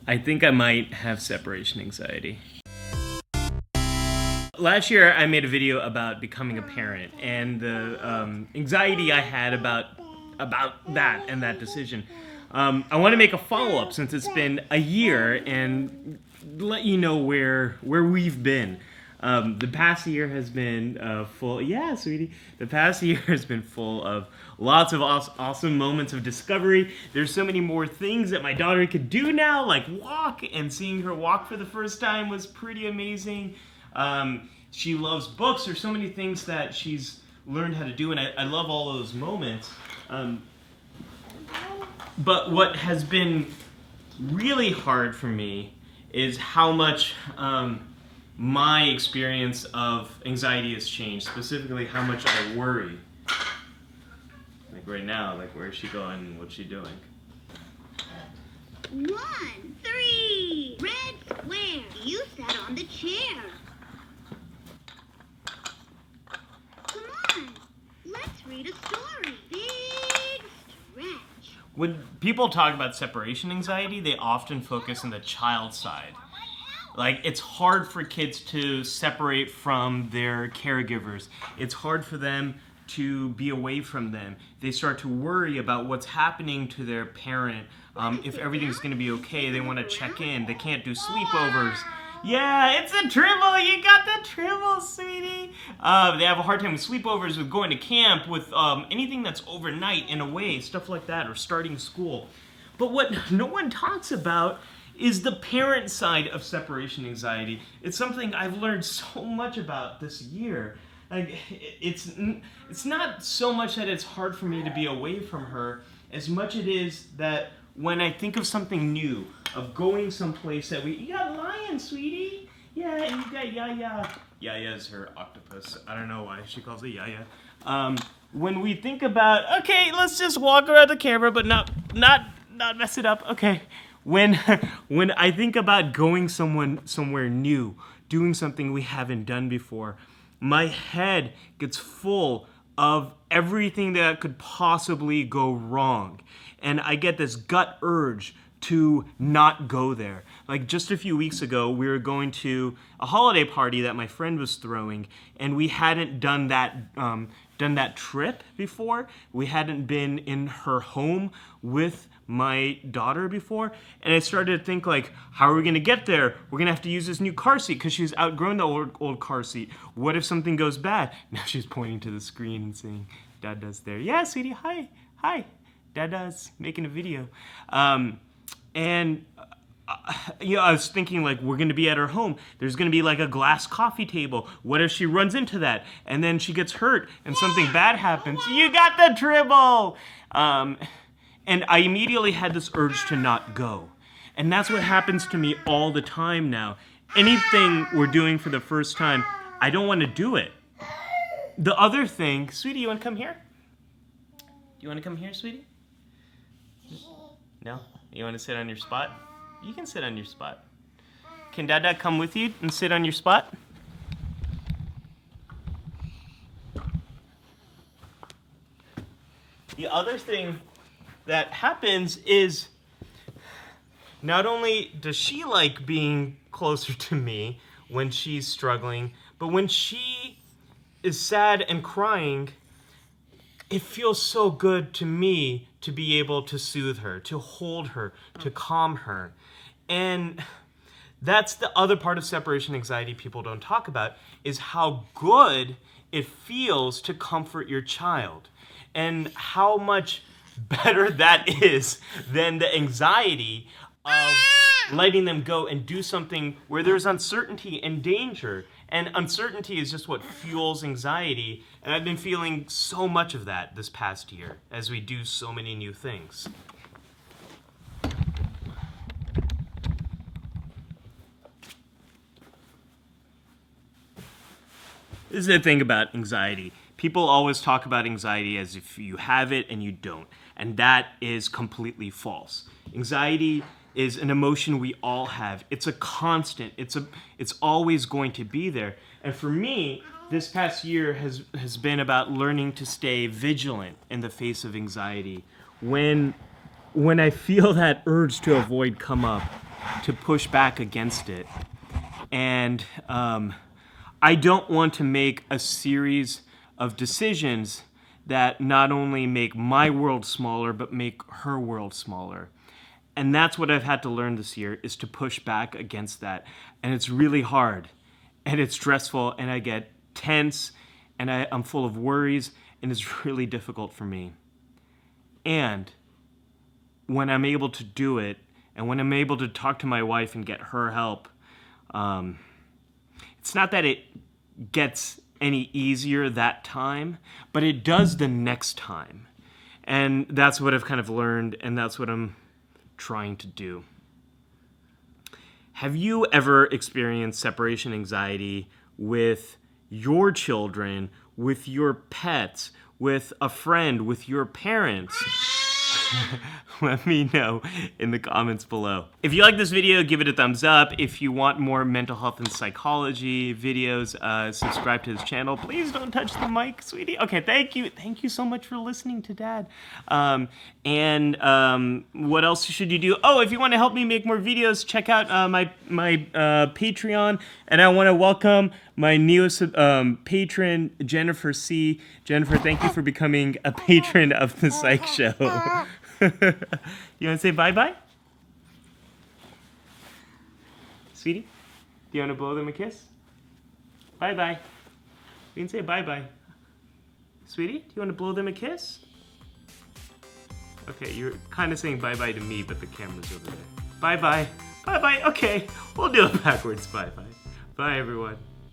I think I might have separation anxiety. Last year, I made a video about becoming a parent and the anxiety I had about that and that decision. I want to make a follow-up since it's been a year and let you know where we've been. The past year has been full. Yeah, sweetie. The past year has been full of lots of awesome moments of discovery. There's so many more things that my daughter could do now, like walk, and seeing her walk for the first time was pretty amazing. She loves books. There's so many things that she's learned how to do, and I love all those moments. But what has been really hard for me is how much my experience of anxiety has changed, specifically how much I worry. Like right now, like where is she going, what's she doing? 1, 3, red square. You sat on the chair. Come on, let's read a story. Big stretch. When people talk about separation anxiety, they often focus on the child side. Like, it's hard for kids to separate from their caregivers. It's hard for them to be away from them. They start to worry about what's happening to their parent. If everything's gonna be okay, they wanna check in. They can't do sleepovers. Yeah, it's a tribble. You got the tribble, sweetie. They have a hard time with sleepovers, with going to camp, with anything that's overnight and away, stuff like that, or starting school. But what no one talks about is the parent side of separation anxiety. It's something I've learned so much about this year. Like, it's not so much that it's hard for me to be away from her, as much it is that when I think of something new, of going someplace that you got a lion, sweetie. Yeah, and you got Yaya. Yaya's her octopus. I don't know why she calls it Yaya. When we think about, okay, let's just walk around the camera, but not mess it up. Okay. When I think about going somewhere new, doing something we haven't done before, my head gets full of everything that could possibly go wrong. And I get this gut urge to not go there. Like just a few weeks ago, we were going to a holiday party that my friend was throwing, and we hadn't done that trip before. We hadn't been in her home with my daughter before, and I started to think, like, how are we gonna get there? We're gonna have to use this new car seat because she's outgrown the old car seat. What if something goes bad? Now she's pointing to the screen and saying, Dada's there. Yeah, sweetie, hi. Dada's making a video. I was thinking, like, we're going to be at her home. There's going to be, like, a glass coffee table. What if she runs into that? And then she gets hurt and something bad happens. You got the dribble! And I immediately had this urge to not go. And that's what happens to me all the time now. Anything we're doing for the first time, I don't want to do it. The other thing, sweetie, you want to come here? Do you want to come here, sweetie? No? You want to sit on your spot? You can sit on your spot. Can Dada come with you and sit on your spot? The other thing that happens is not only does she like being closer to me when she's struggling, but when she is sad and crying, it feels so good to me to be able to soothe her, to hold her, to calm her. And that's the other part of separation anxiety people don't talk about, is how good it feels to comfort your child, and how much better that is than the anxiety of letting them go and do something where there's uncertainty and danger. And uncertainty is just what fuels anxiety. And I've been feeling so much of that this past year as we do so many new things. This is the thing about anxiety. People always talk about anxiety as if you have it and you don't. And that is completely false. Anxiety is an emotion we all have. It's a constant. It's always going to be there. And for me, this past year has been about learning to stay vigilant in the face of anxiety. When I feel that urge to avoid come up, to push back against it. And I don't want to make a series of decisions that not only make my world smaller, but make her world smaller. And that's what I've had to learn this year, is to push back against that. And it's really hard, and it's stressful, and I get tense, and I'm full of worries, and it's really difficult for me. And when I'm able to do it, and when I'm able to talk to my wife and get her help, it's not that it gets any easier that time, but it does the next time. And that's what I've kind of learned, and that's what I'm trying to do. Have you ever experienced separation anxiety with your children, with your pets, with a friend, with your parents? Let me know in the comments below. If you like this video, give it a thumbs up. If you want more mental health and psychology videos, subscribe to his channel. Please don't touch the mic, sweetie. Okay, thank you. Thank you so much for listening to Dad. What else should you do? Oh, if you want to help me make more videos, check out my Patreon. And I want to welcome my newest patron, Jennifer C. Jennifer, thank you for becoming a patron of the PSYCH Show. You want to say bye-bye? Sweetie, do you want to blow them a kiss? Bye-bye. You can say bye-bye. Sweetie, do you want to blow them a kiss? Okay, you're kind of saying bye-bye to me, but the camera's over there. Bye-bye. Bye-bye. Okay, we'll do it backwards. Bye-bye. Bye, everyone.